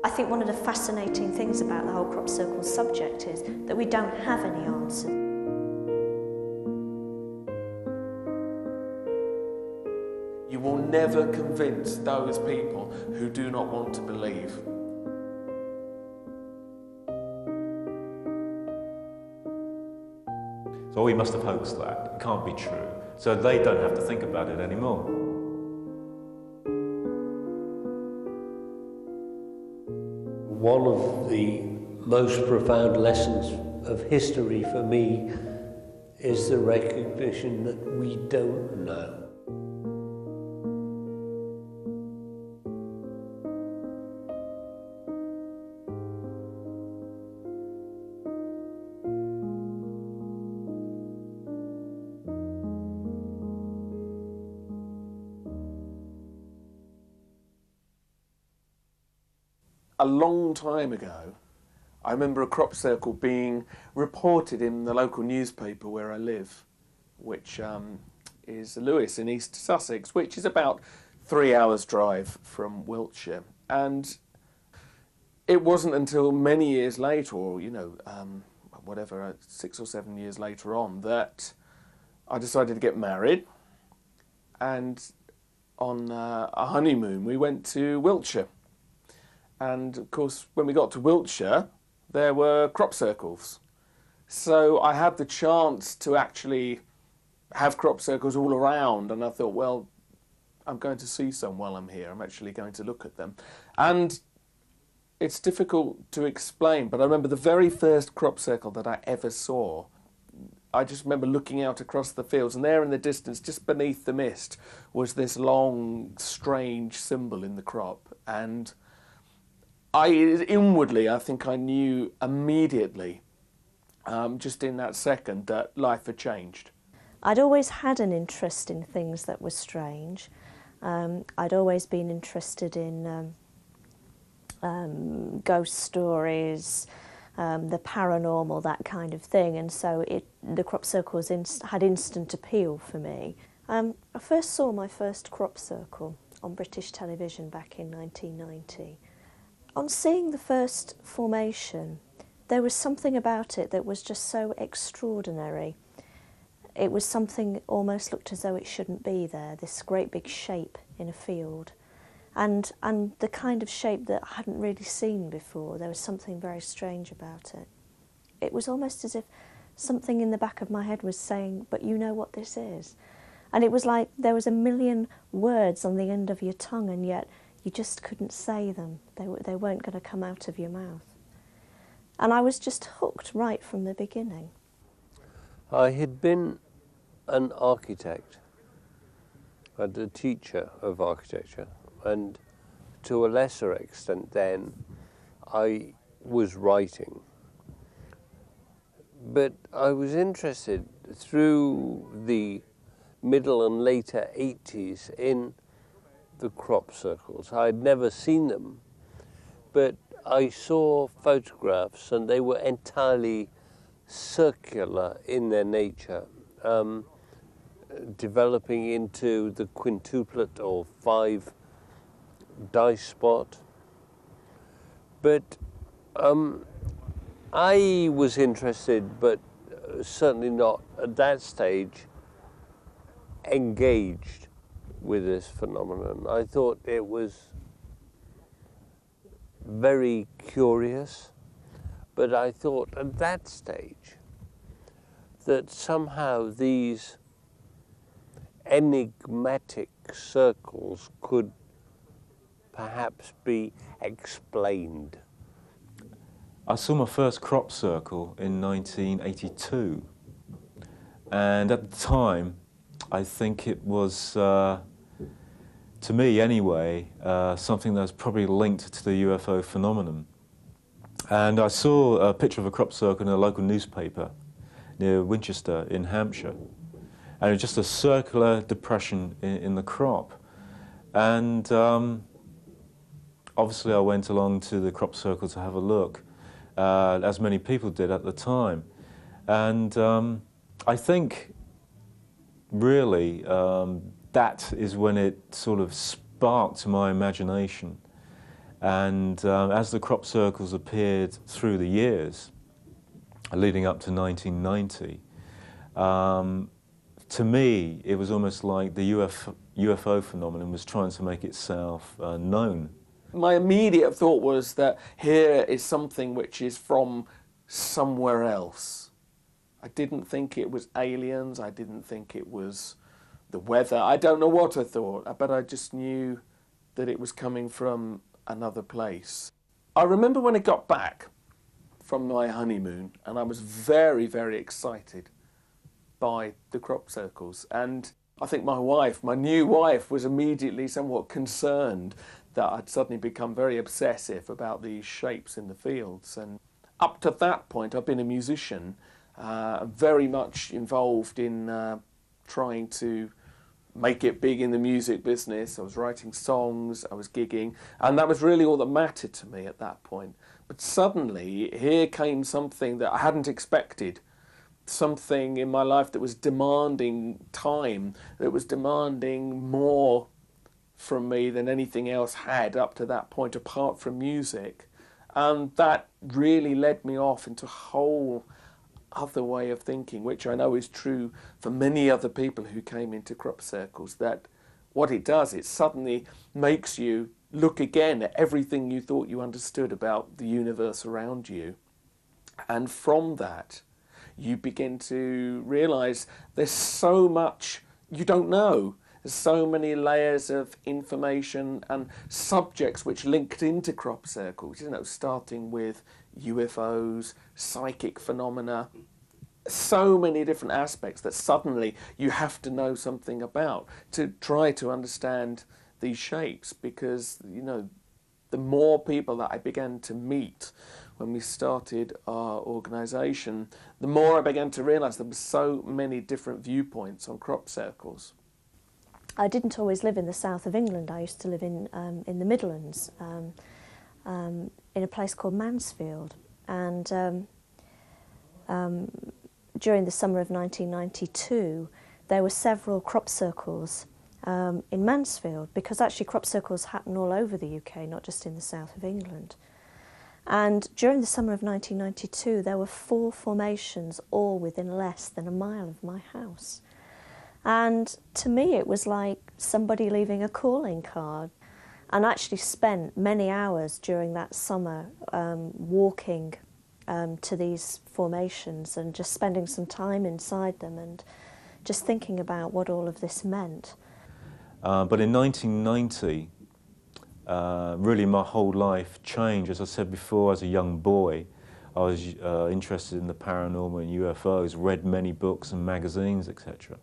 I think one of the fascinating things about the whole crop circle subject is that we don't have any answers. You will never convince those people who do not want to believe. So we must have hoaxed that. It can't be true. So they don't have to think about it anymore. One of the most profound lessons of history for me is the recognition that we don't know. A long time ago, I remember a crop circle being reported in the local newspaper where I live, which is Lewes in East Sussex, which is about 3 hours' drive from Wiltshire. And it wasn't until many years later, or, you know, 6 or 7 years later on, that I decided to get married. And on a honeymoon, we went to Wiltshire. And of course, when we got to Wiltshire, there were crop circles. So I had the chance to actually have crop circles all around, and I thought, well, I'm going to see some while I'm here. I'm actually going to look at them. And it's difficult to explain, but I remember the very first crop circle that I ever saw. I just remember looking out across the fields, and there in the distance, just beneath the mist, was this long, strange symbol in the crop. And inwardly, I think I knew immediately, just in that second, that life had changed. I'd always had an interest in things that were strange. I'd always been interested in ghost stories, the paranormal, that kind of thing, and so the crop circle had instant appeal for me. I first saw my first crop circle on British television back in 1990. On seeing the first formation, there was something about it that was just so extraordinary. It was something almost looked as though it shouldn't be there, this great big shape in a field. And the kind of shape that I hadn't really seen before. There was something very strange about it. It was almost as if something in the back of my head was saying, but you know what this is. And it was like there was a million words on the end of your tongue, and yet you just couldn't say them. They weren't going to come out of your mouth. And I was just hooked right from the beginning. I had been an architect and a teacher of architecture, and to a lesser extent then I was writing. But I was interested through the middle and later 80s in the crop circles. I had never seen them, but I saw photographs and they were entirely circular in their nature, developing into the quintuplet or 5 dice spot. But I was interested, but certainly not at that stage engaged with this phenomenon. I thought it was very curious, but I thought at that stage that somehow these enigmatic circles could perhaps be explained. I saw my first crop circle in 1982, and at the time I think it was, to me anyway, something that was probably linked to the UFO phenomenon. And I saw a picture of a crop circle in a local newspaper near Winchester in Hampshire, and it was just a circular depression in the crop. And obviously I went along to the crop circle to have a look, as many people did at the time. And I think really that is when it sort of sparked my imagination. And as the crop circles appeared through the years, leading up to 1990, to me, it was almost like the UFO phenomenon was trying to make itself known. My immediate thought was that here is something which is from somewhere else. I didn't think it was aliens, I didn't think it was the weather, I don't know what I thought, but I just knew that it was coming from another place. I remember when I got back from my honeymoon, and I was very, very excited by the crop circles. And I think my new wife, was immediately somewhat concerned that I'd suddenly become very obsessive about these shapes in the fields. And up to that point, I've been a musician, very much involved in trying to make it big in the music business. I was writing songs, I was gigging, and that was really all that mattered to me at that point. But suddenly, here came something that I hadn't expected, something in my life that was demanding time, that was demanding more from me than anything else had up to that point, apart from music. And that really led me off into a whole other way of thinking, which I know is true for many other people who came into crop circles, that what it does, it suddenly makes you look again at everything you thought you understood about the universe around you. And from that, you begin to realise there's so much you don't know. There's so many layers of information and subjects which linked into crop circles, starting with UFOs, psychic phenomena, so many different aspects that suddenly you have to know something about to try to understand these shapes, because, the more people that I began to meet when we started our organisation, the more I began to realise there were so many different viewpoints on crop circles. I didn't always live in the south of England. I used to live in the Midlands, in a place called Mansfield. And during the summer of 1992, there were several crop circles in Mansfield, because actually crop circles happen all over the UK, not just in the south of England. And during the summer of 1992, there were 4 formations, all within less than a mile of my house. And to me, it was like somebody leaving a calling card. And I actually spent many hours during that summer walking to these formations and just spending some time inside them and just thinking about what all of this meant. But in 1990, really my whole life changed. As I said before, as a young boy, I was interested in the paranormal and UFOs, read many books and magazines, etc.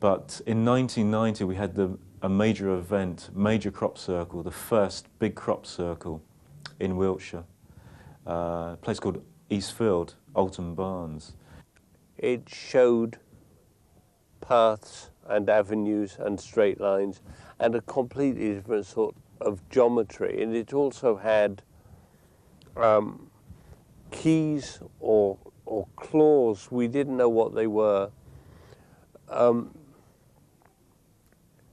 But in 1990, we had a major event, major crop circle, the first big crop circle in Wiltshire, a place called Eastfield, Alton Barnes. It showed paths and avenues and straight lines and a completely different sort of geometry, and it also had keys or claws. We didn't know what they were.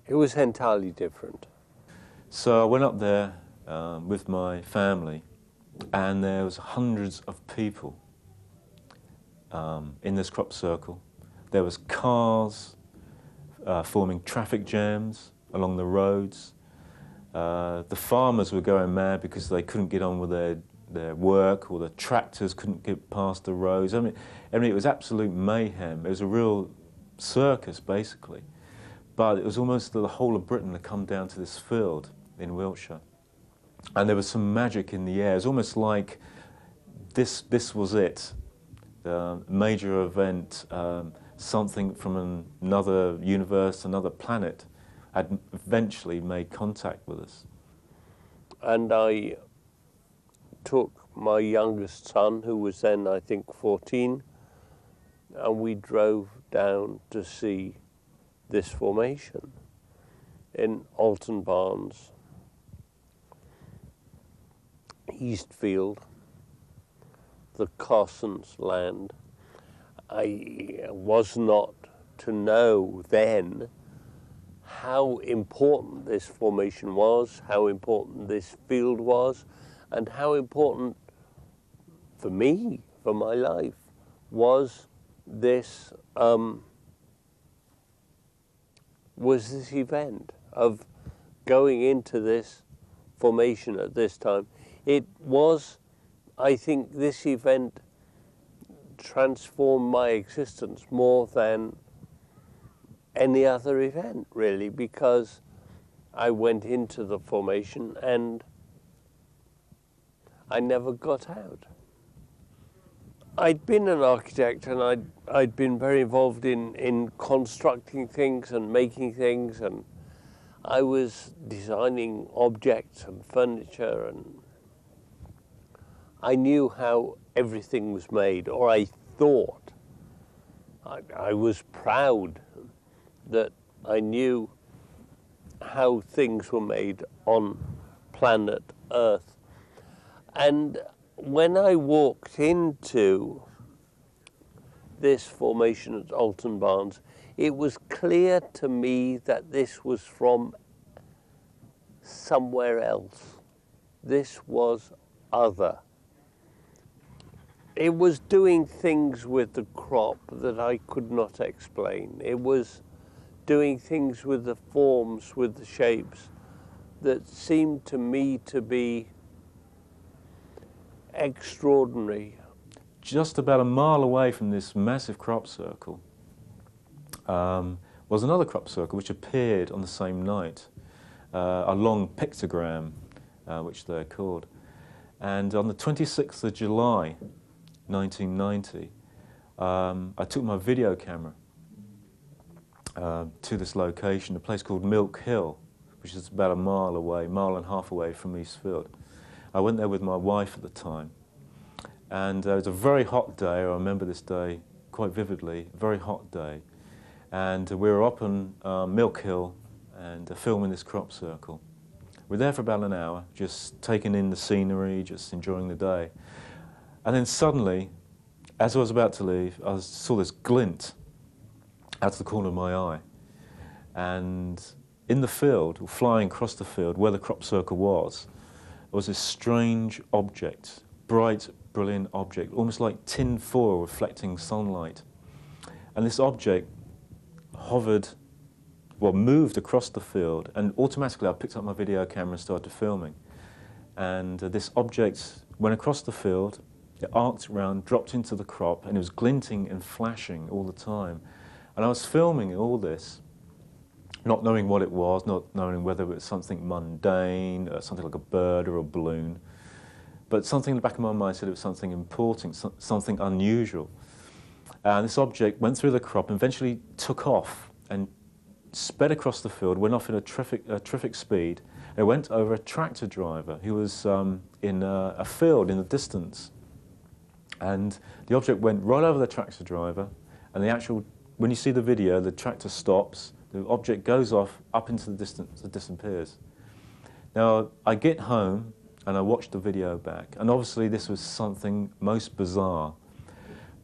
It was entirely different. So I went up there with my family, and there was hundreds of people in this crop circle. There was cars forming traffic jams along the roads. The farmers were going mad because they couldn't get on with their work, or the tractors couldn't get past the roads. I mean, it was absolute mayhem. It was a real circus, basically. But it was almost the whole of Britain had come down to this field in Wiltshire. And there was some magic in the air. It was almost like this was it. The major event, something from another universe, another planet, had eventually made contact with us. And I took my youngest son, who was then, I think, 14, and we drove down to see this formation in Alton Barnes, Eastfield, the Carsons' land. I was not to know then how important this formation was, how important this field was, and how important for me, for my life, was this event of going into this formation at this time. It was, I think, this event transformed my existence more than any other event, really, because I went into the formation and I never got out. I'd been an architect and I'd been very involved in constructing things and making things, and I was designing objects and furniture, and I knew how everything was made, or I thought. I was proud that I knew how things were made on planet Earth. And when I walked into this formation at Alton Barnes, it was clear to me that this was from somewhere else. This was other. It was doing things with the crop that I could not explain. It was doing things with the forms, with the shapes, that seemed to me to be extraordinary. Just about a mile away from this massive crop circle was another crop circle which appeared on the same night, a long pictogram, which they're called. And on the 26th of July, 1990, I took my video camera to this location, a place called Milk Hill, which is about a mile away, mile and a half away from Eastfield. I went there with my wife at the time, and it was a very hot day. I remember this day quite vividly, a very hot day. And we were up on Milk Hill and filming this crop circle. We were there for about an hour, just taking in the scenery, just enjoying the day. And then suddenly, as I was about to leave, I saw this glint out of the corner of my eye. And in the field, flying across the field where the crop circle was this strange object, bright, brilliant object, almost like tin foil reflecting sunlight. And this object hovered, well, moved across the field, and automatically I picked up my video camera and started filming. And this object went across the field, it arced around, dropped into the crop, and it was glinting and flashing all the time. And I was filming all this, not knowing what it was, not knowing whether it was something mundane, something like a bird or a balloon. But something in the back of my mind said it was something important, something unusual. And this object went through the crop and eventually took off and sped across the field, went off in a terrific speed. It went over a tractor driver who was in a field in the distance. And the object went right over the tractor driver, and when you see the video, the tractor stops, the object goes off up into the distance, it disappears. Now, I get home and I watch the video back, and obviously this was something most bizarre.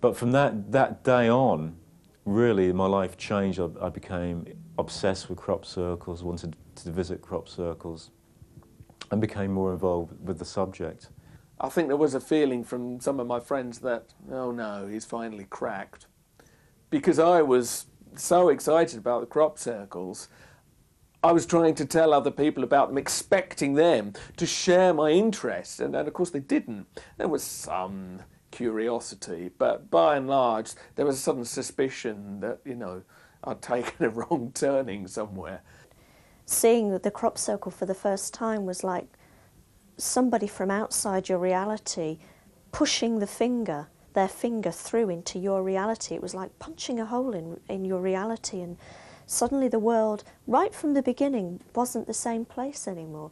But from that day on, really my life changed. I became obsessed with crop circles, wanted to visit crop circles, and became more involved with the subject. I think there was a feeling from some of my friends that, oh no, he's finally cracked. Because I was so excited about the crop circles, I was trying to tell other people about them, expecting them to share my interest, and of course they didn't. There was some curiosity, but by and large there was a sudden suspicion that, you know, I'd taken a wrong turning somewhere. Seeing the crop circle for the first time was like somebody from outside your reality pushing their finger through into your reality. It was like punching a hole in your reality, and suddenly the world, right from the beginning, wasn't the same place anymore.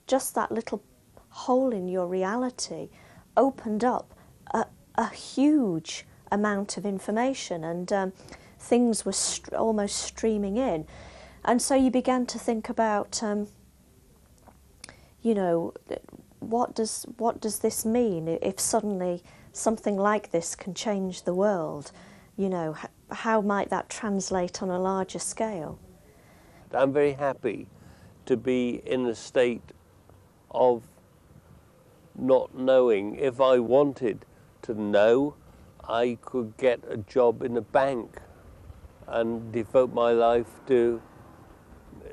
Just that little hole in your reality opened up a huge amount of information, and things were almost streaming in. And so you began to think about, you know, what does this mean if suddenly something like this can change the world? You know, how might that translate on a larger scale? I'm very happy to be in a state of not knowing. If I wanted to know, I could get a job in a bank and devote my life to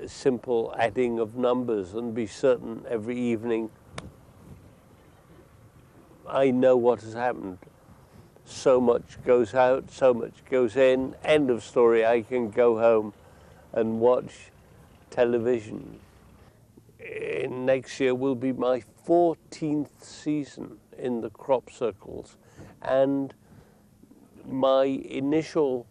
simple adding of numbers and be certain every evening I know what has happened. So much goes out, so much goes in, end of story. I can go home and watch television. Next year will be my 14th season in the crop circles, and my initial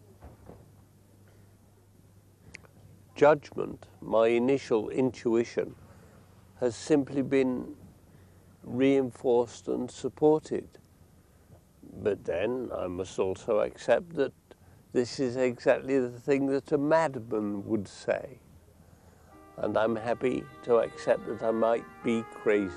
judgment, my initial intuition has simply been reinforced and supported. But then I must also accept that this is exactly the thing that a madman would say. And I'm happy to accept that I might be crazy.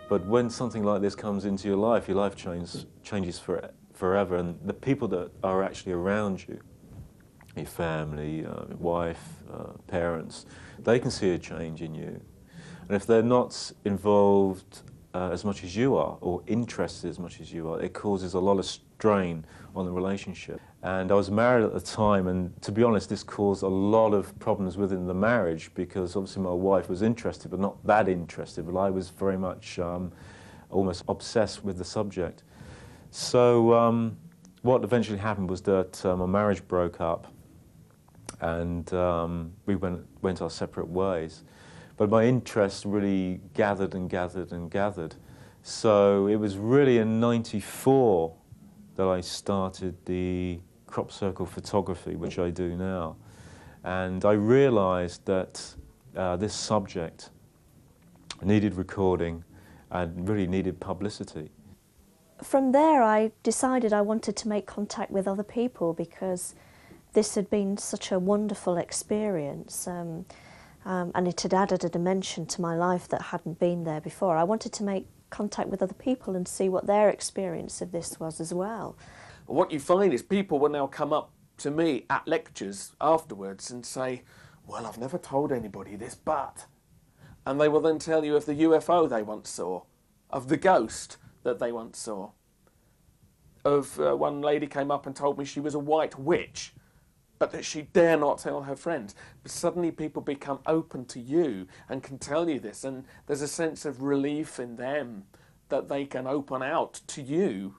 But when something like this comes into your life changes forever, and the people that are actually around you, your family, your wife, parents, they can see a change in you. And if they're not involved as much as you are, or interested as much as you are, it causes a lot of strain on the relationship. And I was married at the time, and to be honest, this caused a lot of problems within the marriage, because obviously my wife was interested, but not that interested, but I was very much almost obsessed with the subject. So what eventually happened was that my marriage broke up, and we went our separate ways. But my interest really gathered and gathered and gathered. So it was really in '94 that I started the crop circle photography, which I do now. And I realized that this subject needed recording and really needed publicity. From there, I decided I wanted to make contact with other people, because this had been such a wonderful experience. And it had added a dimension to my life that hadn't been there before. I wanted to make contact with other people and see what their experience of this was as well. What you find is people will now come up to me at lectures afterwards and say, well, I've never told anybody this, but... And they will then tell you of the UFO they once saw, of the ghost that they once saw. Of one lady came up and told me she was a white witch, but that she dare not tell her friends. But suddenly people become open to you and can tell you this, and there's a sense of relief in them that they can open out to you.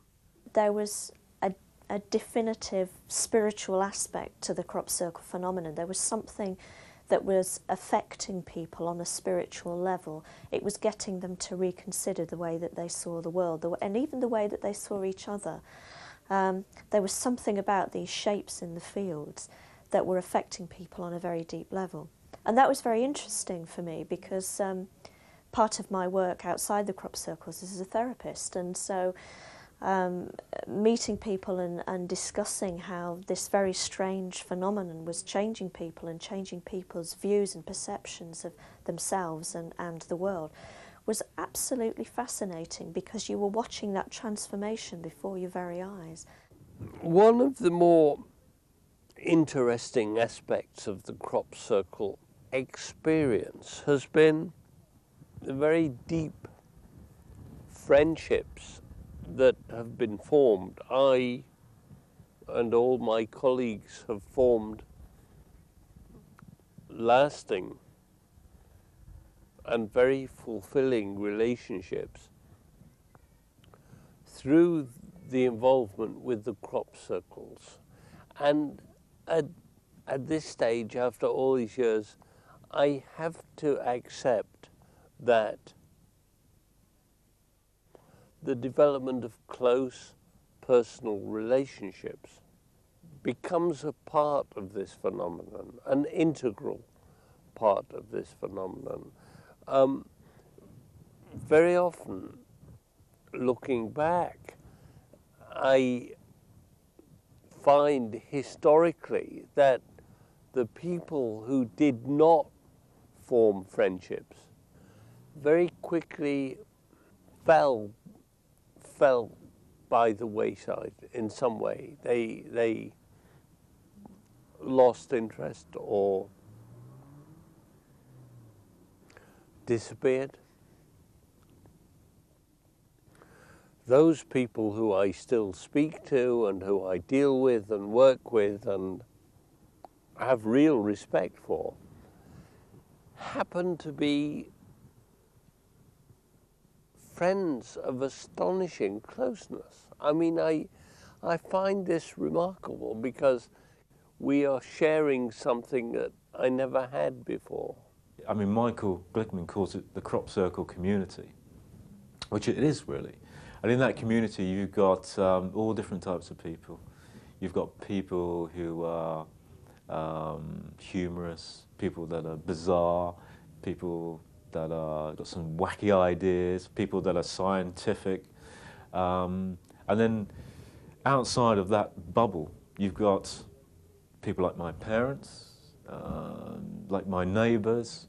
There was a definitive spiritual aspect to the crop circle phenomenon. There was something that was affecting people on a spiritual level. It was getting them to reconsider the way that they saw the world, and even the way that they saw each other. There was something about these shapes in the fields that were affecting people on a very deep level. And that was very interesting for me, because part of my work outside the crop circles is as a therapist, and so meeting people and discussing how this very strange phenomenon was changing people and changing people's views and perceptions of themselves and the world was absolutely fascinating, because you were watching that transformation before your very eyes. One of the more interesting aspects of the crop circle experience has been the very deep friendships that have been formed. I and all my colleagues have formed lasting and very fulfilling relationships through the involvement with the crop circles. And at this stage, after all these years, I have to accept that the development of close personal relationships becomes a part of this phenomenon, an integral part of this phenomenon. Very often, looking back, I find historically that the people who did not form friendships very quickly fell by the wayside in some way. They lost interest or disappeared. Those people who I still speak to and who I deal with and work with and have real respect for happen to be friends of astonishing closeness. I mean, I find this remarkable because we are sharing something that I never had before. I mean, Michael Glickman calls it the crop circle community, which it is really. And in that community, you've got all different types of people. You've got people who are humorous, people that are bizarre, people that are got some wacky ideas, people that are scientific. And then outside of that bubble, you've got people like my parents, like my neighbours,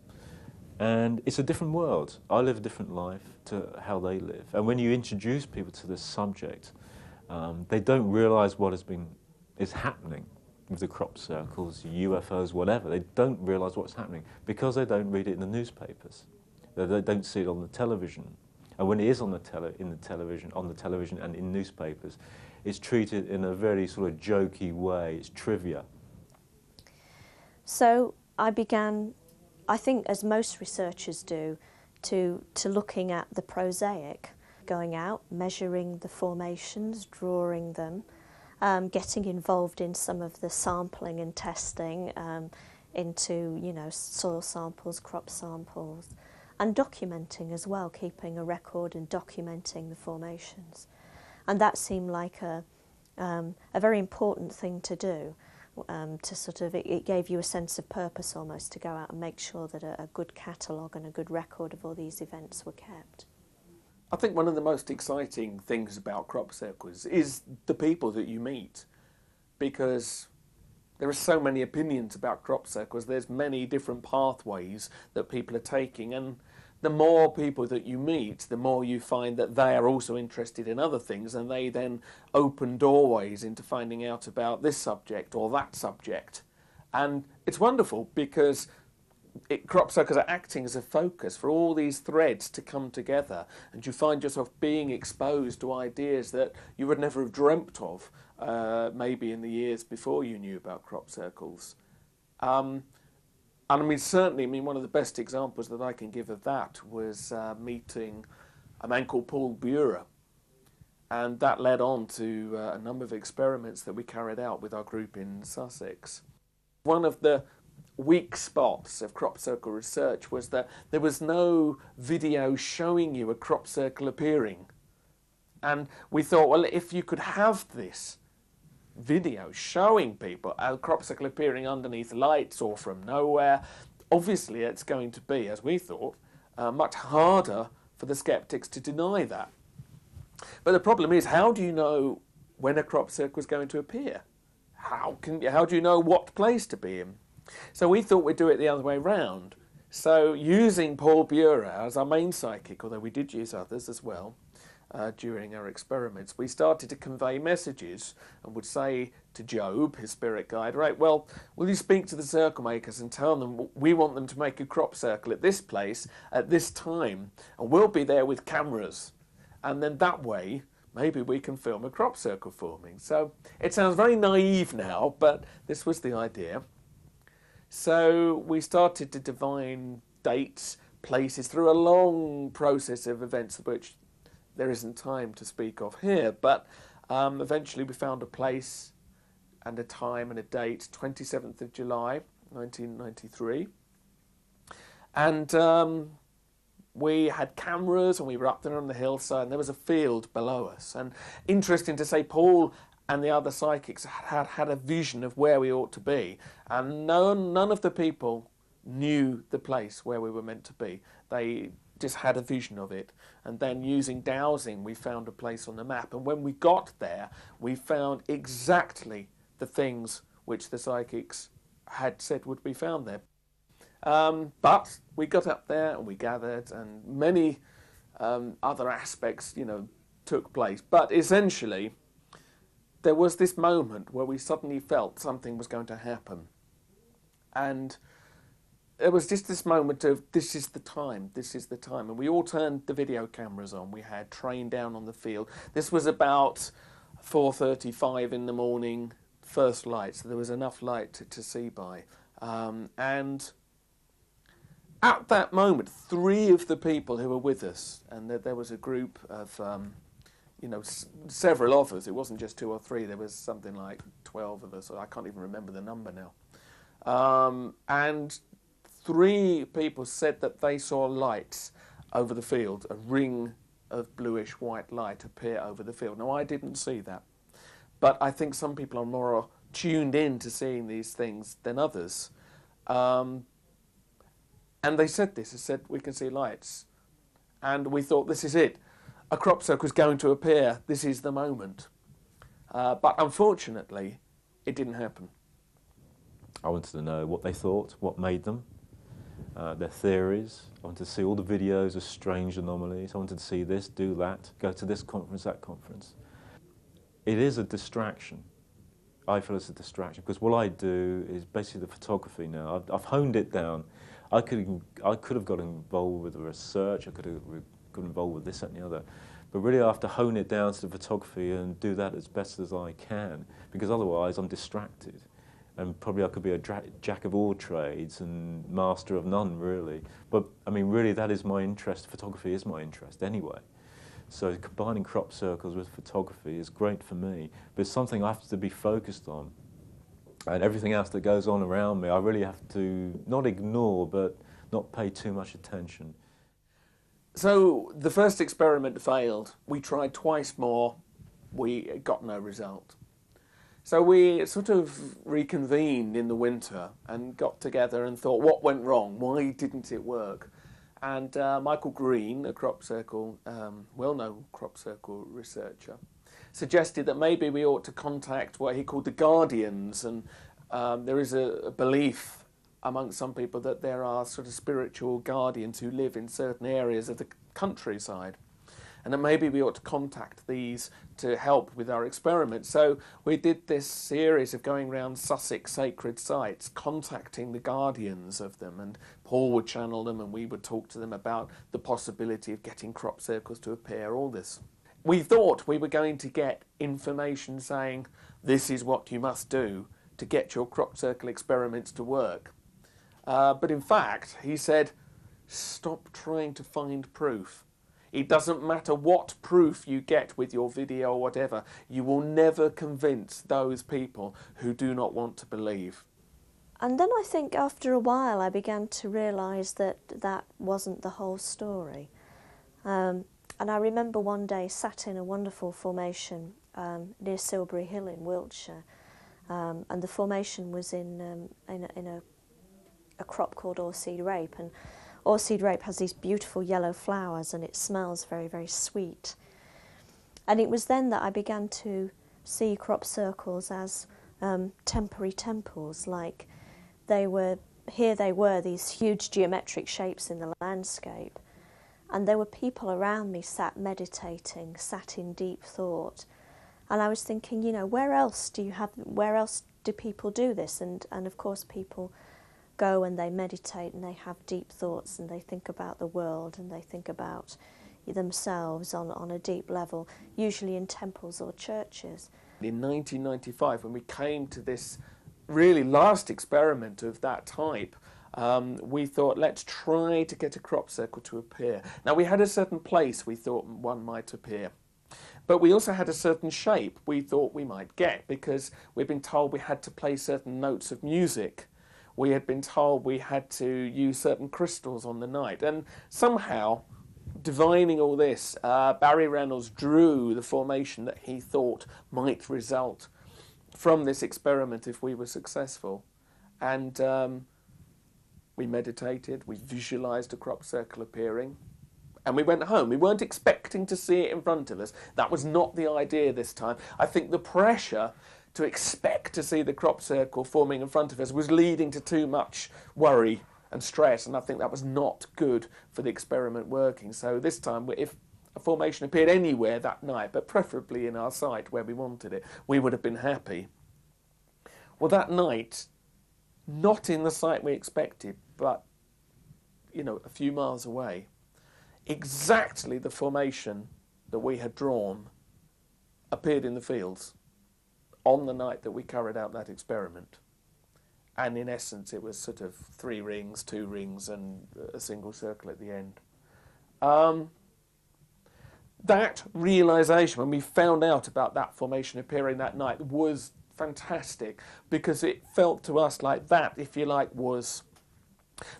and it's a different world. I live a different life to how they live. And when you introduce people to this subject, they don't realise what is happening with the crop circles, UFOs, whatever. They don't realise what's happening because they don't read it in the newspapers. They don't see it on the television. And when it is on the television and in newspapers, it's treated in a very sort of jokey way. It's trivia. So I began, I think as most researchers do, to looking at the prosaic, going out, measuring the formations, drawing them, getting involved in some of the sampling and testing into, you know, soil samples, crop samples, and documenting as well, keeping a record and documenting the formations. And that seemed like a very important thing to do. To sort of, it gave you a sense of purpose almost to go out and make sure that a good catalogue and a good record of all these events were kept. I think one of the most exciting things about crop circles is the people that you meet, because there are so many opinions about crop circles. There's many different pathways that people are taking, and the more people that you meet, the more you find that they are also interested in other things, and they then open doorways into finding out about this subject or that subject. And it's wonderful because crop circles are acting as a focus for all these threads to come together, and you find yourself being exposed to ideas that you would never have dreamt of maybe in the years before you knew about crop circles. And I mean, certainly, one of the best examples that I can give of that was meeting a man called Paul Bure. And that led on to a number of experiments that we carried out with our group in Sussex. One of the weak spots of crop circle research was that there was no video showing you a crop circle appearing. And we thought, well, if you could have this video showing people a crop circle appearing underneath lights or from nowhere, obviously it's going to be, as we thought, much harder for the skeptics to deny that. But the problem is, how do you know when a crop circle is going to appear? How do you know what place to be in? So we thought we'd do it the other way round. So using Paul Bure as our main psychic, although we did use others as well, during our experiments, we started to convey messages and would say to Job, his spirit guide, right, well, will you speak to the circle makers and tell them we want them to make a crop circle at this place at this time, and we'll be there with cameras, and then that way maybe we can film a crop circle forming. So it sounds very naive now, but this was the idea. So we started to divine dates, places, through a long process of events which there isn't time to speak of here, but eventually we found a place and a time and a date, 27th of July 1993, and we had cameras and we were up there on the hillside and there was a field below us. And interesting to say, Paul and the other psychics had a vision of where we ought to be, and none of the people knew the place where we were meant to be. They just had a vision of it, and then using dowsing we found a place on the map, and when we got there we found exactly the things which the psychics had said would be found there. But we got up there and we gathered, and many other aspects, you know, took place. But essentially, there was this moment where we suddenly felt something was going to happen. And it was just this moment of, this is the time, this is the time. And we all turned the video cameras on. We had trained down on the field. This was about 4:35 in the morning, first light, so there was enough light to see by. And at that moment, 3 of the people who were with us, and there was a group of, you know, several of us, it wasn't just 2 or 3, there was something like 12 of us, I can't even remember the number now. And 3 people said that they saw lights over the field, a ring of bluish white light appear over the field. Now, I didn't see that, but I think some people are more tuned in to seeing these things than others. And they said this, they said, we can see lights. And we thought, this is it. A crop circle is going to appear. This is the moment. But unfortunately, it didn't happen. I wanted to know what they thought, what made them, their theories. I wanted to see all the videos of strange anomalies. I wanted to see this, do that, go to this conference, that conference. It is a distraction. I feel it's a distraction because what I do is basically the photography now. I've honed it down. I could have got involved with the research, I could have got involved with this, that and the other. But really I have to hone it down to the photography and do that as best as I can, because otherwise I'm distracted. And probably I could be a jack of all trades and master of none, really. But, I mean, really that is my interest. Photography is my interest anyway. So combining crop circles with photography is great for me, but it's something I have to be focused on. And everything else that goes on around me, I really have to not ignore, but not pay too much attention. So the first experiment failed. We tried twice more. We got no result. So we sort of reconvened in the winter and got together and thought, what went wrong? Why didn't it work? And Michael Green, a crop circle, well-known crop circle researcher, suggested that maybe we ought to contact what he called the guardians, and there is a belief among some people that there are sort of spiritual guardians who live in certain areas of the countryside, and that maybe we ought to contact these to help with our experiments. So we did this series of going around Sussex sacred sites, contacting the guardians of them, and Paul would channel them and we would talk to them about the possibility of getting crop circles to appear, all this. We thought we were going to get information saying, this is what you must do to get your crop circle experiments to work. But in fact, he said, stop trying to find proof. It doesn't matter what proof you get with your video or whatever, you will never convince those people who do not want to believe. And then I think after a while I began to realise that that wasn't the whole story. And I remember one day sat in a wonderful formation near Silbury Hill in Wiltshire, and the formation was in a crop called oreseed rape, and oreseed rape has these beautiful yellow flowers and it smells very, very sweet. And it was then that I began to see crop circles as temporary temples, like they were these huge geometric shapes in the landscape, and there were people around me sat meditating, sat in deep thought, and I was thinking, you know, where else do people do this? And of course people go and they meditate and they have deep thoughts and they think about the world and they think about themselves on a deep level, usually in temples or churches. In 1995, when we came to this really last experiment of that type, we thought, let's try to get a crop circle to appear. Now, we had a certain place we thought one might appear, but we also had a certain shape we thought we might get, because we'd been told we had to play certain notes of music. We had been told we had to use certain crystals on the night, and somehow, divining all this, Barry Reynolds drew the formation that he thought might result from this experiment if we were successful. And we meditated, we visualised a crop circle appearing, and we went home. We weren't expecting to see it in front of us. That was not the idea this time. I think the pressure to expect to see the crop circle forming in front of us was leading to too much worry and stress, and I think that was not good for the experiment working. So this time, if a formation appeared anywhere that night, but preferably in our sight where we wanted it, we would have been happy. Well, that night, not in the site we expected, but, you know, a few miles away, exactly the formation that we had drawn appeared in the fields on the night that we carried out that experiment. And in essence, it was sort of 3 rings, 2 rings, and a single circle at the end. That realisation, when we found out about that formation appearing that night, was fantastic, because it felt to us like that, if you like, was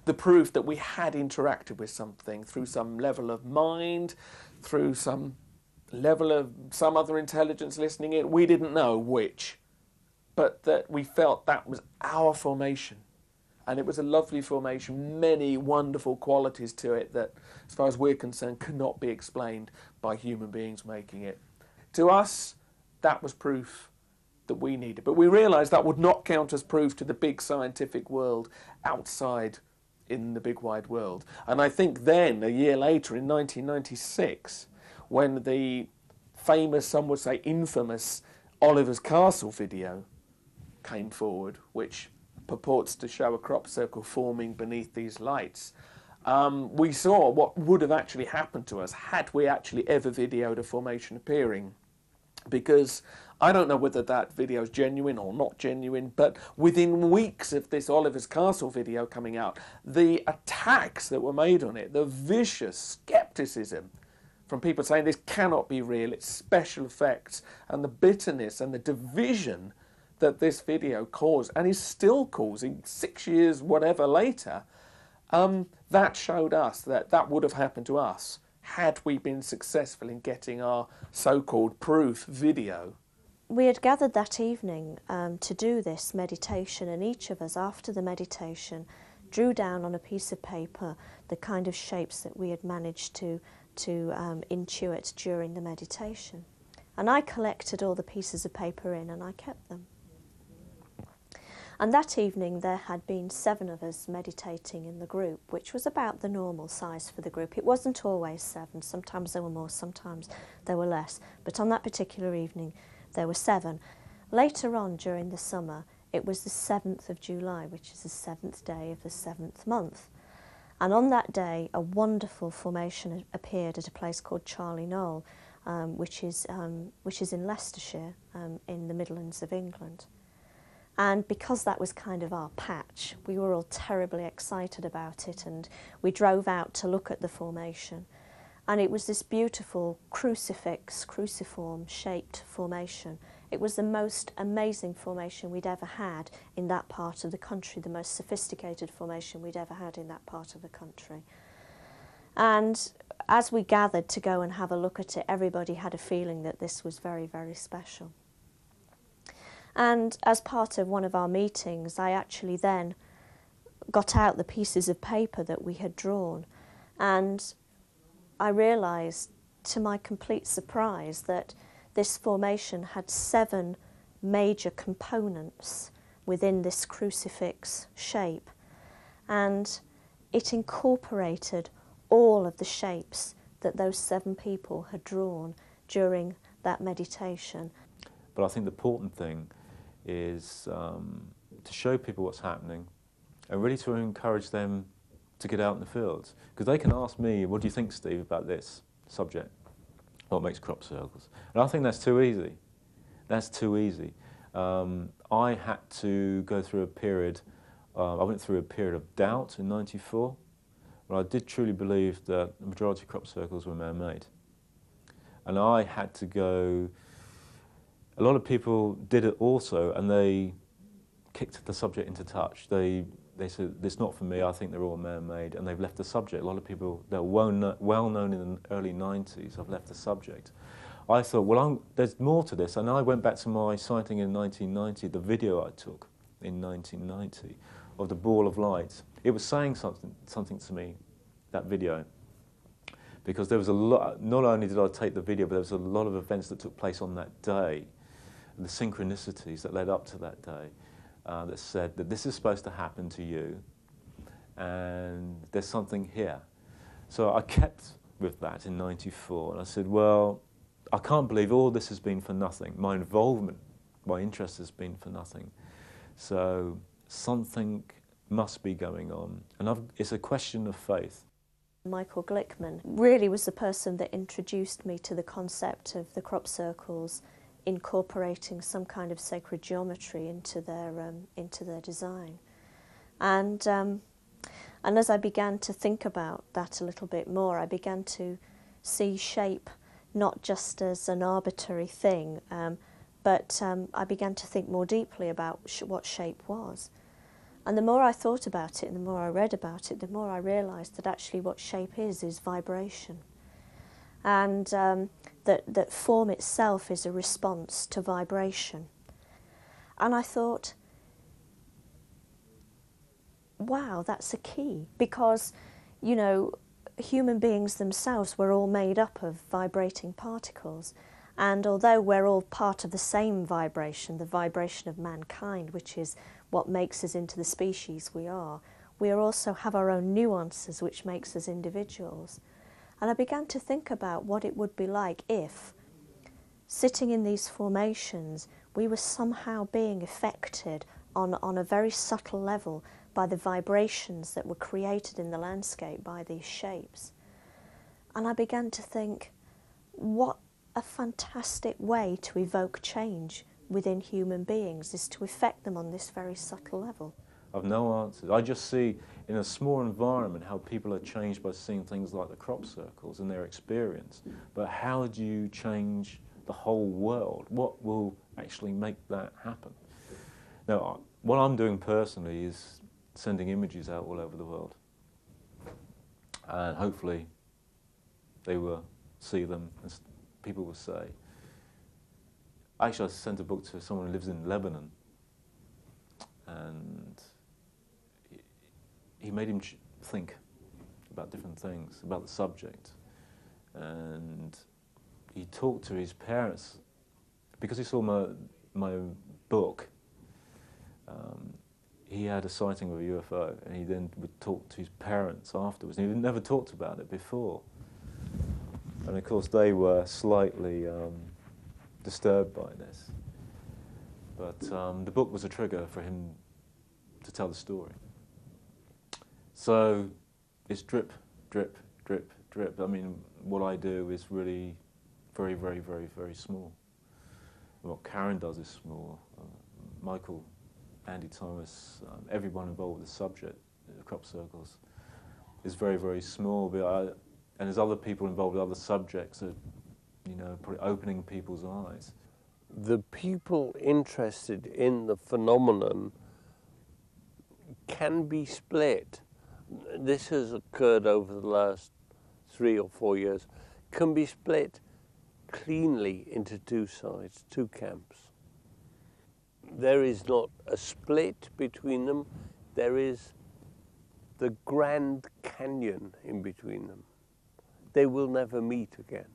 the proof that we had interacted with something through some level of mind, through some level of some other intelligence listening in. We didn't know which, but that we felt that was our formation. And it was a lovely formation, many wonderful qualities to it that, as far as we're concerned, could not be explained by human beings making it. To us, that was proof that we needed. But we realised that would not count as proof to the big scientific world outside in the big wide world. And I think then, a year later, in 1996, when the famous, some would say infamous, Oliver's Castle video came forward, which purports to show a crop circle forming beneath these lights, we saw what would have actually happened to us had we actually ever videoed a formation appearing. Because I don't know whether that video is genuine or not genuine, but within weeks of this Oliver's Castle video coming out, the attacks that were made on it, the vicious scepticism from people saying this cannot be real, it's special effects, and the bitterness and the division that this video caused, and is still causing 6 years, whatever, later, that showed us that that would have happened to us had we been successful in getting our so-called proof video. We had gathered that evening to do this meditation, and each of us, after the meditation, drew down on a piece of paper the kind of shapes that we had managed to intuit during the meditation. And I collected all the pieces of paper in, and I kept them. And that evening there had been 7 of us meditating in the group, which was about the normal size for the group. It wasn't always 7, sometimes there were more, sometimes there were less. But on that particular evening there were 7. Later on during the summer, it was the 7th of July, which is the 7th day of the 7th month. And on that day, a wonderful formation appeared at a place called Charlie Knoll, which is in Leicestershire, in the Midlands of England. And because that was kind of our patch, we were all terribly excited about it, and we drove out to look at the formation. And it was this beautiful cruciform shaped formation. It was the most amazing formation we'd ever had in that part of the country, the most sophisticated formation we'd ever had in that part of the country. And as we gathered to go and have a look at it, everybody had a feeling that this was very, very special. And as part of one of our meetings, I actually then got out the pieces of paper that we had drawn, and I realised, to my complete surprise, that this formation had 7 major components within this crucifix shape, and it incorporated all of the shapes that those 7 people had drawn during that meditation. But I think the important thing is to show people what's happening and really to encourage them to get out in the fields. Because they can ask me, what do you think, Steve, about this subject? What makes crop circles? And I think that's too easy. That's too easy. I had to go through a period I went through a period of doubt in '94, but I did truly believe that the majority of crop circles were man-made. And I had to go, a lot of people did it also, and they kicked the subject into touch. They said, it's not for me, I think they're all man-made, and they've left the subject. A lot of people that were well known in the early 90s have left the subject. I thought, well, there's more to this, and I went back to my sighting in 1990, the video I took in 1990 of the ball of light. It was saying something to me, that video, because there was a lot, not only did I take the video, but there was a lot of events that took place on that day, the synchronicities that led up to that day, that said that this is supposed to happen to you, and there's something here. So I kept with that in '94, and I said, well, I can't believe all this has been for nothing. My involvement, my interest has been for nothing. So something must be going on, and it's a question of faith. Michael Glickman really was the person that introduced me to the concept of the crop circles incorporating some kind of sacred geometry into their design. And as I began to think about that a little bit more, I began to see shape not just as an arbitrary thing, but I began to think more deeply about what shape was. And the more I thought about it and the more I read about it, the more I realised that actually what shape is vibration. And that form itself is a response to vibration. And I thought, wow, that's a key, because, you know, human beings themselves were all made up of vibrating particles, and although we're all part of the same vibration, the vibration of mankind, which is what makes us into the species we are also have our own nuances which makes us individuals. And I began to think about what it would be like if, sitting in these formations, we were somehow being affected on a very subtle level by the vibrations that were created in the landscape by these shapes. And I began to think, what a fantastic way to evoke change within human beings is to affect them on this very subtle level. I've no answers. I just see in a small environment how people are changed by seeing things like the crop circles and their experience. But how do you change the whole world? What will actually make that happen? Now, what I'm doing personally is sending images out all over the world. And hopefully they will see them, as people will say. Actually, I sent a book to someone who lives in Lebanon, and he made him think about different things, about the subject. And he talked to his parents, because he saw my book. He had a sighting of a UFO, and he then would talk to his parents afterwards, and he never talked about it before. And of course they were slightly disturbed by this. But the book was a trigger for him to tell the story. So it's drip, drip, drip, drip. I mean, what I do is really very, very, very, very small. What Karen does is small. Michael, Andy Thomas, everyone involved with the subject, the crop circles, is very, very small. But and there's other people involved with other subjects that, you know, probably opening people's eyes. The people interested in the phenomenon can be split. This has occurred over the last 3 or 4 years, can be split cleanly into two sides, two camps. There is not a split between them, there is the Grand Canyon in between them. They will never meet again.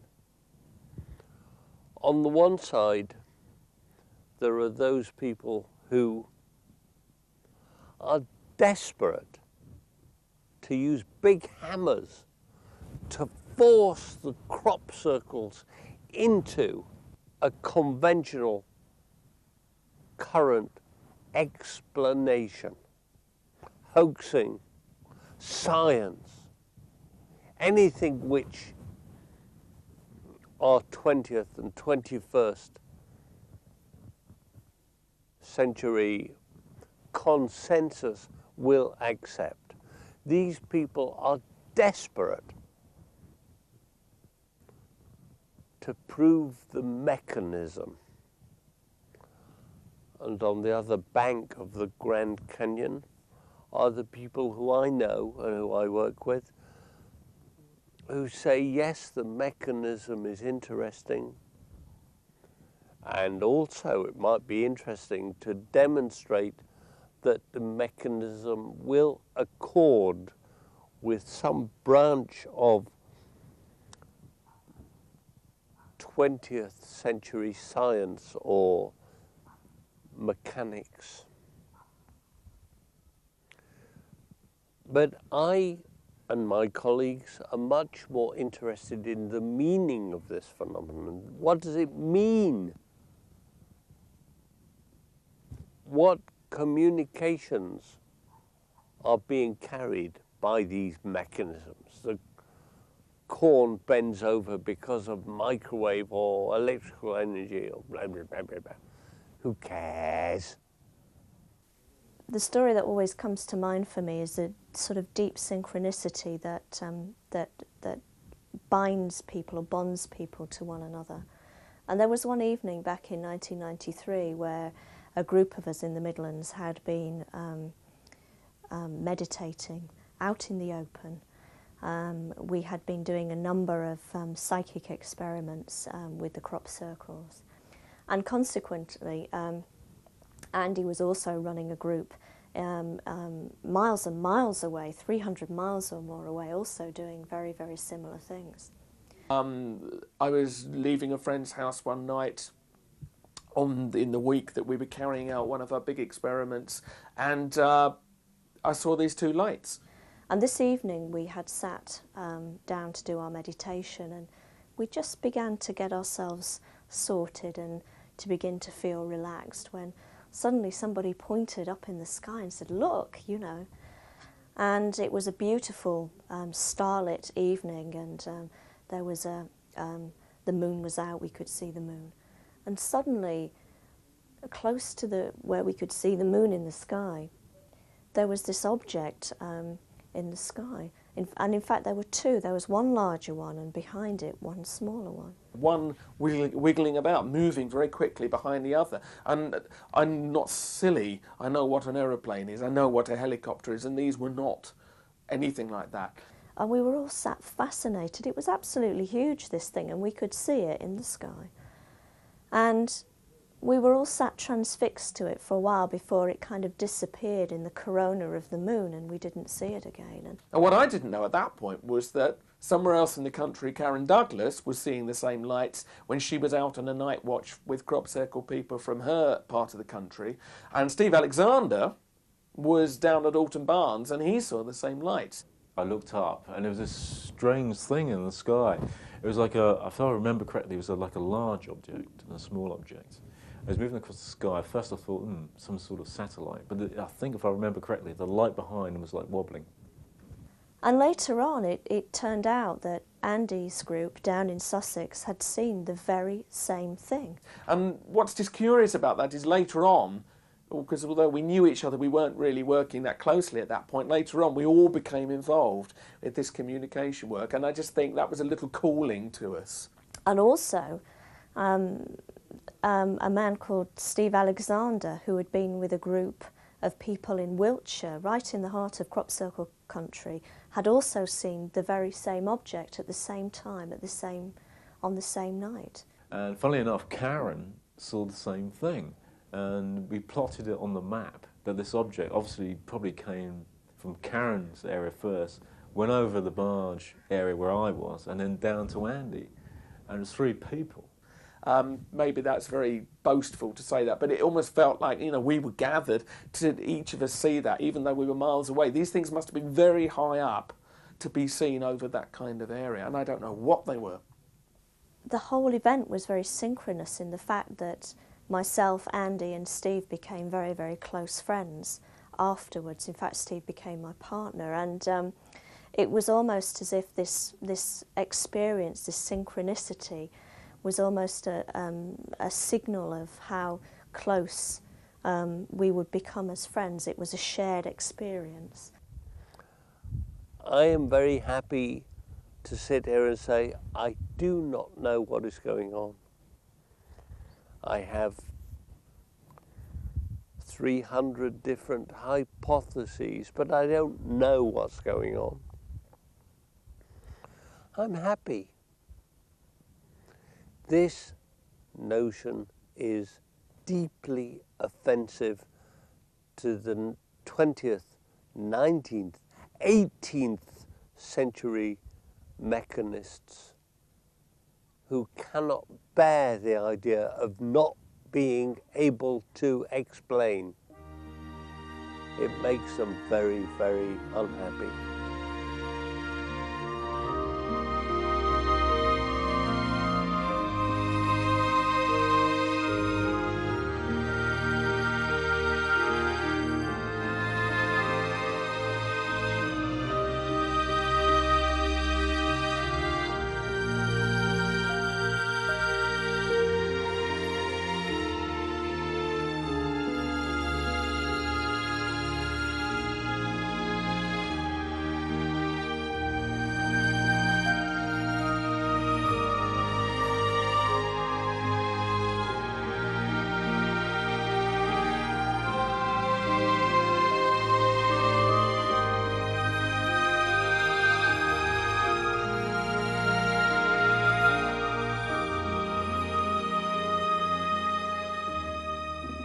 On the one side, there are those people who are desperate to use big hammers to force the crop circles into a conventional current explanation, hoaxing, science, anything which our 20th and 21st century consensus will accept. These people are desperate to prove the mechanism. And on the other bank of the Grand Canyon are the people who I know and who I work with, who say, yes, the mechanism is interesting, and also it might be interesting to demonstrate that the mechanism will accord with some branch of 20th century science or mechanics. But I and my colleagues are much more interested in the meaning of this phenomenon. What does it mean? What communications are being carried by these mechanisms? The corn bends over because of microwave or electrical energy or blah, blah, blah, blah, blah. Who cares? The story that always comes to mind for me is the sort of deep synchronicity that binds people or bonds people to one another. And there was one evening back in 1993 where a group of us in the Midlands had been meditating out in the open. We had been doing a number of psychic experiments with the crop circles. And consequently, Andy was also running a group miles and miles away, 300 miles or more away, also doing very, very similar things. I was leaving a friend's house one night in the week that we were carrying out one of our big experiments, and I saw these two lights. And this evening we had sat down to do our meditation, and we just began to get ourselves sorted and to begin to feel relaxed when suddenly somebody pointed up in the sky and said, "Look, you know." And it was a beautiful starlit evening, and there was the moon was out, we could see the moon. And suddenly, close to where we could see the moon in the sky, there was this object in the sky. And in fact, there were two. There was one larger one, and behind it, one smaller one. One wiggling about, moving very quickly behind the other. And I'm not silly. I know what an aeroplane is. I know what a helicopter is, and these were not anything like that. And we were all sat fascinated. It was absolutely huge, this thing, and we could see it in the sky. And we were all sat transfixed to it for a while before it kind of disappeared in the corona of the moon, and we didn't see it again. And what I didn't know at that point was that somewhere else in the country, Karen Douglas was seeing the same lights when she was out on a night watch with crop circle people from her part of the country. And Steve Alexander was down at Alton Barnes, and he saw the same lights. I looked up, and there was this strange thing in the sky. It was like if I remember correctly, it was like a large object and a small object. It was moving across the sky. First I thought, some sort of satellite. But I think if I remember correctly, the light behind was like wobbling. And later on, it turned out that Andy's group down in Sussex had seen the very same thing. And what's just curious about that is later on, because although we knew each other, we weren't really working that closely at that point. Later on, we all became involved with this communication work, and I just think that was a little calling to us. And also, a man called Steve Alexander, who had been with a group of people in Wiltshire, right in the heart of crop circle country, had also seen the very same object at the same time, on the same night. And funnily enough, Karen saw the same thing. And we plotted it on the map that this object obviously probably came from Karen's area first, went over the barge area where I was, and then down to Andy. And it was 3 people. Maybe that's very boastful to say that, but it almost felt like, we were gathered to each of us see that, even though we were miles away. These things must have been very high up to be seen over that kind of area, and I don't know what they were. The whole event was very synchronous in the fact that myself, Andy and Steve became very, very close friends afterwards. In fact, Steve became my partner, and it was almost as if this experience, this synchronicity, was almost a signal of how close we would become as friends. It was a shared experience. I am very happy to sit here and say, I do not know what is going on. I have 300 different hypotheses, but I don't know what's going on. I'm happy. This notion is deeply offensive to the 20th, 19th, 18th century mechanists who cannot bear the idea of not being able to explain. It makes them very, very unhappy.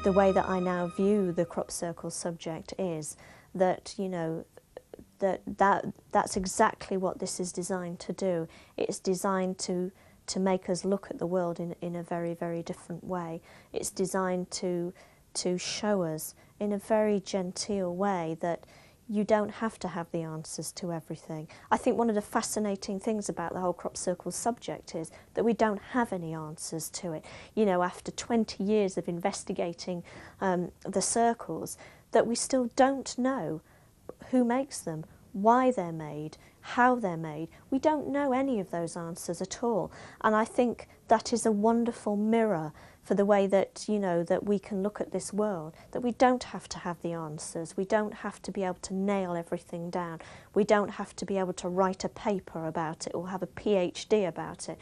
The way that I now view the crop circle subject is that, you know, that's exactly what this is designed to do. It's designed to make us look at the world in a very, very different way. It's designed to show us in a very genteel way that you don't have to have the answers to everything. I think one of the fascinating things about the whole crop circle subject is that we don't have any answers to it. You know, after 20 years of investigating the circles, that we still don't know who makes them, why they're made, how they're made. We don't know any of those answers at all. And I think that is a wonderful mirror for the way that, you know, that we can look at this world, that we don't have to have the answers. We don't have to be able to nail everything down. We don't have to be able to write a paper about it or have a PhD about it.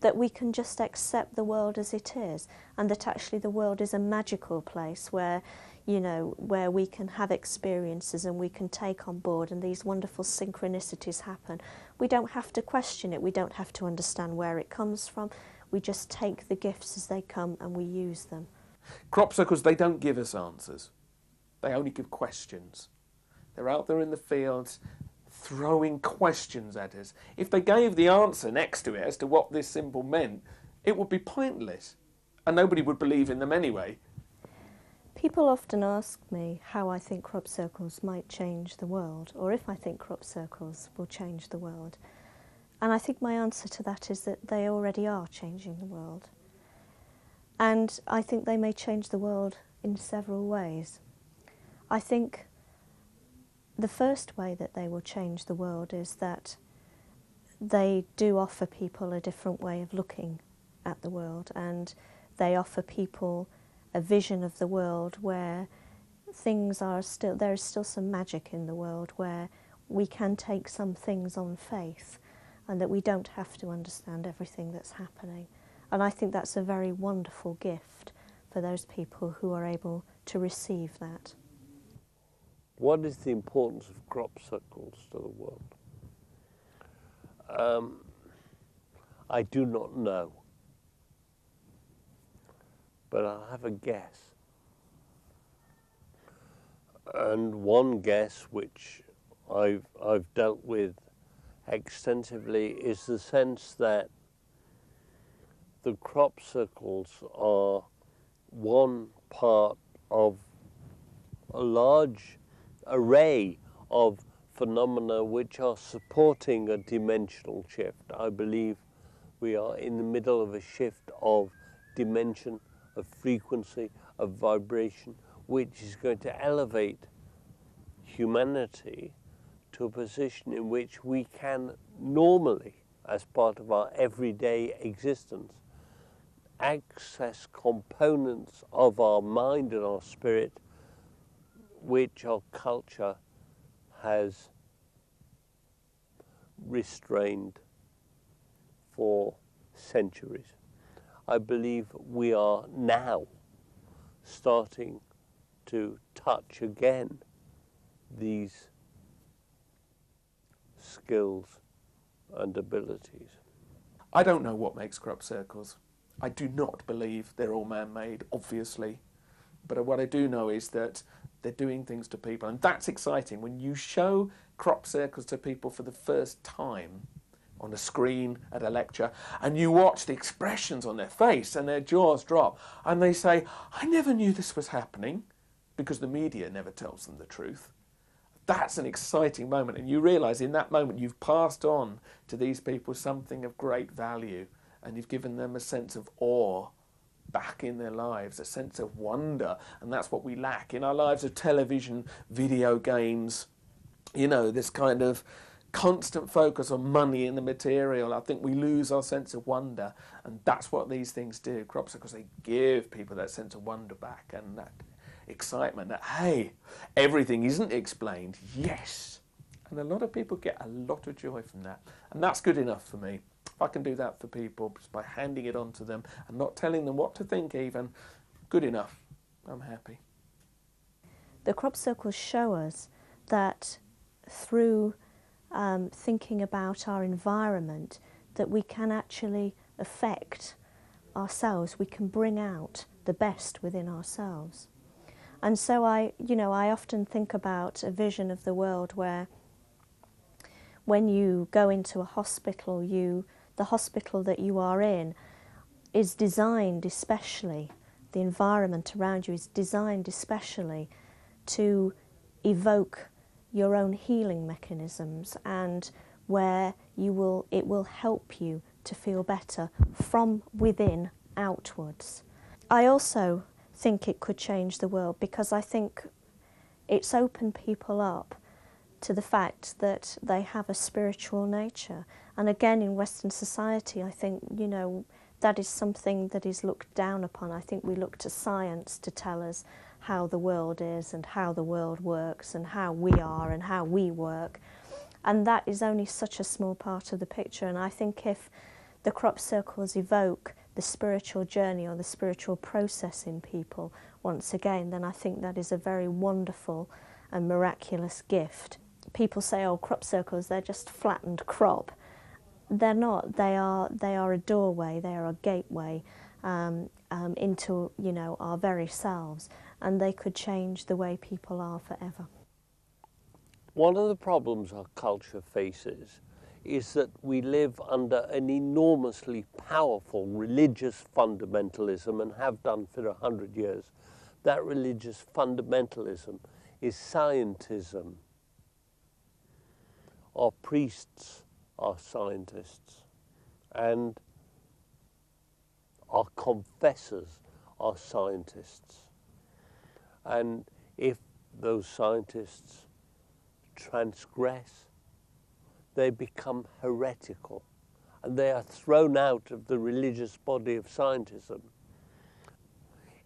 That we can just accept the world as it is, and that actually the world is a magical place where, you know, where we can have experiences and we can take on board, and these wonderful synchronicities happen. We don't have to question it. We don't have to understand where it comes from. We just take the gifts as they come and we use them. Crop circles, they don't give us answers. They only give questions. They're out there in the fields throwing questions at us. If they gave the answer next to it as to what this symbol meant, it would be pointless and nobody would believe in them anyway. People often ask me how I think crop circles might change the world, or if I think crop circles will change the world. And I think my answer to that is that they already are changing the world. And I think they may change the world in several ways. I think the first way that they will change the world is that they do offer people a different way of looking at the world, and they offer people a vision of the world where things are still, there is still some magic in the world, where we can take some things on faith and that we don't have to understand everything that's happening. And I think that's a very wonderful gift for those people who are able to receive that. What is the importance of crop circles to the world? I do not know, but I'll have a guess. And one guess which I've dealt with extensively is the sense that the crop circles are one part of a large array of phenomena which are supporting a dimensional shift. I believe we are in the middle of a shift of dimension, of frequency, of vibration, which is going to elevate humanity to a position in which we can normally, as part of our everyday existence, access components of our mind and our spirit which our culture has restrained for centuries. I believe we are now starting to touch again these skills and abilities. I don't know what makes crop circles. I do not believe they're all man-made, obviously. But what I do know is that they're doing things to people, and that's exciting. When you show crop circles to people for the first time on a screen at a lecture, and you watch the expressions on their face and their jaws drop, and they say, I never knew this was happening, because the media never tells them the truth. That's an exciting moment, and you realise in that moment you've passed on to these people something of great value, and you've given them a sense of awe back in their lives, a sense of wonder, and that's what we lack in our lives of television, video games, you know, this kind of constant focus on money and the material. I think we lose our sense of wonder, and that's what these things do. Crop circles, they give people that sense of wonder back and that excitement that, hey, everything isn't explained, yes. And a lot of people get a lot of joy from that, and that's good enough for me. If I can do that for people just by handing it on to them and not telling them what to think even, good enough. I'm happy. The crop circles show us that through thinking about our environment, that we can actually affect ourselves, we can bring out the best within ourselves. And so I often think about a vision of the world where when you go into a hospital, the hospital that you are in is designed especially, the environment around you is designed especially to evoke your own healing mechanisms, and where it will help you to feel better from within outwards. I also think it could change the world, because I think it's opened people up to the fact that they have a spiritual nature. And again, in Western society, I think, that is something that is looked down upon. I think we look to science to tell us how the world is and how the world works and how we are and how we work. And that is only such a small part of the picture. And I think if the crop circles evoke the spiritual journey or the spiritual process in people once again, then I think that is a very wonderful and miraculous gift. People say, oh, crop circles, they're just flattened crop. They're not. They are a doorway, they are a gateway into, our very selves, and they could change the way people are forever. One of the problems our culture faces is that we live under an enormously powerful religious fundamentalism, and have done for 100 years. That religious fundamentalism is scientism. Our priests are scientists, and our confessors are scientists. And if those scientists transgress, they become heretical, and they are thrown out of the religious body of scientism.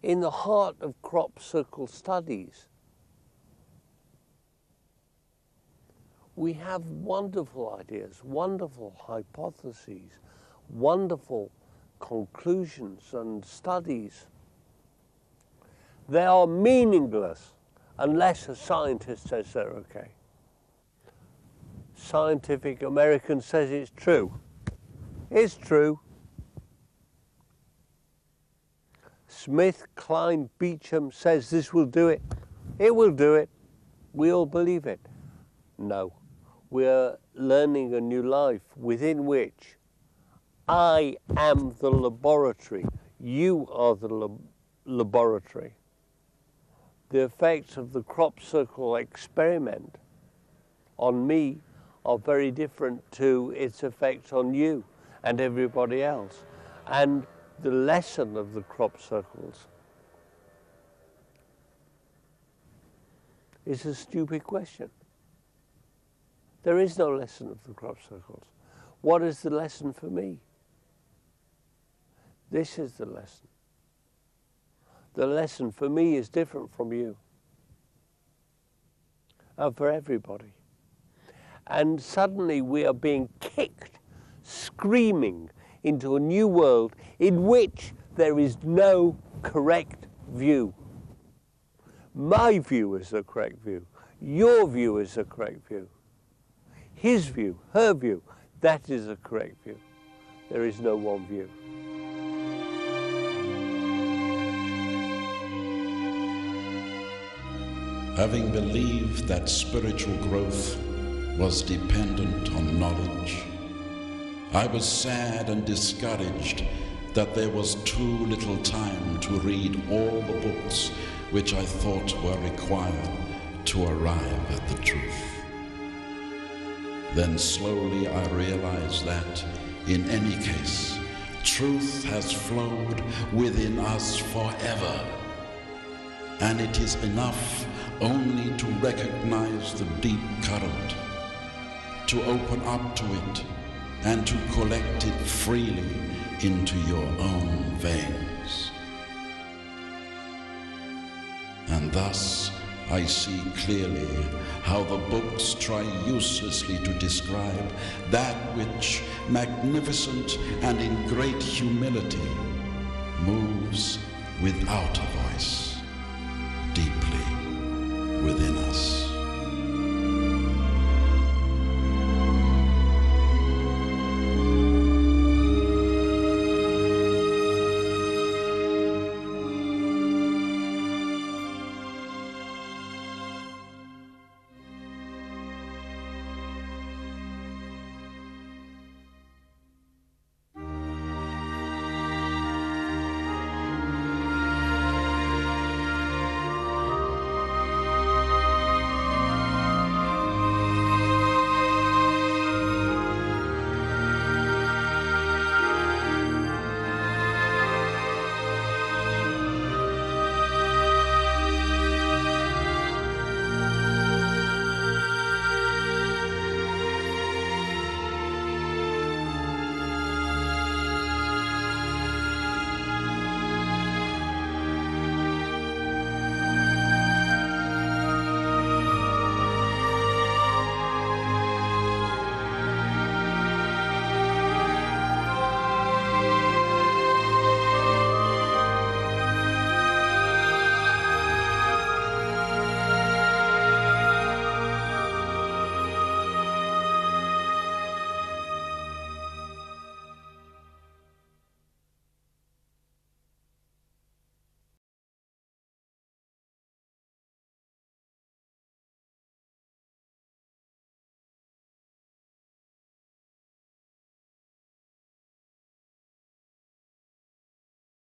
In the heart of crop circle studies, we have wonderful ideas, wonderful hypotheses, wonderful conclusions and studies. They are meaningless unless a scientist says they're okay. Scientific American says it's true. It's true. Smith, Klein, Beecham says this will do it. It will do it. We all believe it. No. We're learning a new life within which I am the laboratory. You are the laboratory. The effects of the crop circle experiment on me are very different to its effects on you and everybody else. And the lesson of the crop circles is a stupid question. There is no lesson of the crop circles. What is the lesson for me? This is the lesson. The lesson for me is different from you. And for everybody. And suddenly we are being kicked, screaming, into a new world in which there is no correct view. My view is the correct view. Your view is the correct view. His view, her view, that is the correct view. There is no one view. Having believed that spiritual growth was dependent on knowledge, I was sad and discouraged that there was too little time to read all the books which I thought were required to arrive at the truth. Then slowly I realized that, in any case, truth has flowed within us forever, and it is enough only to recognize the deep current, to open up to it, and to collect it freely into your own veins. And thus I see clearly how the books try uselessly to describe that which, magnificent and in great humility, moves without a voice deeply within us.